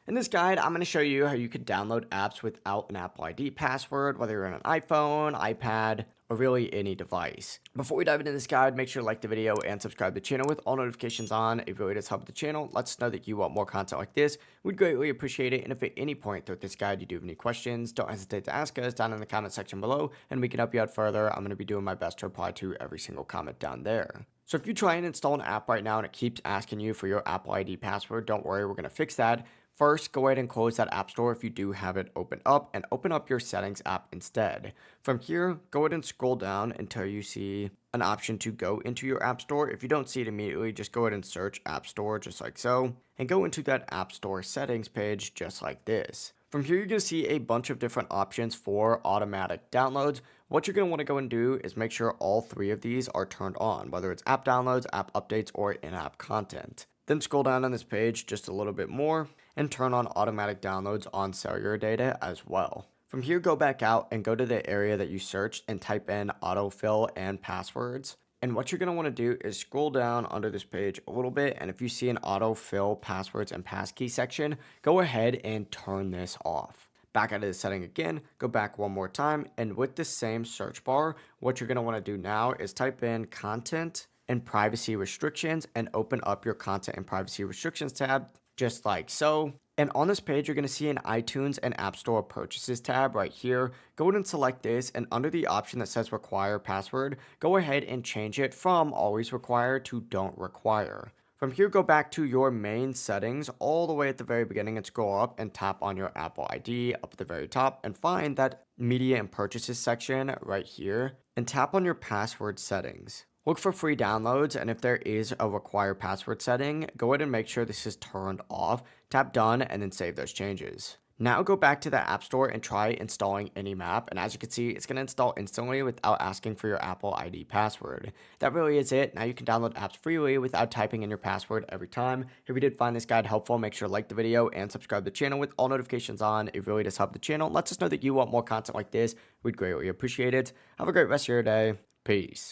In this guide, I'm going to show you how you can download apps without an Apple ID password, whether you're on an iPhone, iPad, or really any device. Before we dive into this guide, make sure to like the video and subscribe to the channel with all notifications on. It really does help the channel. Let us know that you want more content like this. We'd greatly appreciate it. And if at any point throughout this guide you do have any questions, don't hesitate to ask us down in the comment section below, and we can help you out further. I'm going to be doing my best to reply to every single comment down there. So if you try and install an app right now and it keeps asking you for your Apple ID password, don't worry, we're going to fix that. First, go ahead and close that app store if you do have it open up, and open up your settings app instead. From here, go ahead and scroll down until you see an option to go into your app store. If you don't see it immediately, just go ahead and search app store just like so, and go into that app store settings page just like this. From here, you're going to see a bunch of different options for automatic downloads. What you're going to want to go and do is make sure all three of these are turned on, whether it's app downloads, app updates, or in-app content. Then scroll down on this page just a little bit more and turn on automatic downloads on cellular data as well. From here, go back out and go to the area that you searched and type in autofill and passwords. And what you're going to want to do is scroll down under this page a little bit, and if you see an autofill passwords and passkey section, go ahead and turn this off. Back out of the setting again, go back one more time, and with the same search bar, what you're going to want to do now is type in content and privacy restrictions and open up your content and privacy restrictions tab just like so. And on this page, you're going to see an iTunes and App Store purchases tab right here. Go ahead and select this, and under the option that says require password, go ahead and change it from always require to don't require. From here, go back to your main settings all the way at the very beginning and scroll up and tap on your Apple ID up at the very top and find that media and purchases section right here and tap on your password settings. Look for free downloads, and if there is a require password setting, go ahead and make sure this is turned off, tap done, and then save those changes. Now go back to the App Store and try installing any map, and as you can see, it's going to install instantly without asking for your Apple ID password. That really is it. Now you can download apps freely without typing in your password every time. If you did find this guide helpful, make sure to like the video and subscribe to the channel with all notifications on. It really does help the channel. Lets us know that you want more content like this. We'd greatly appreciate it. Have a great rest of your day. Peace.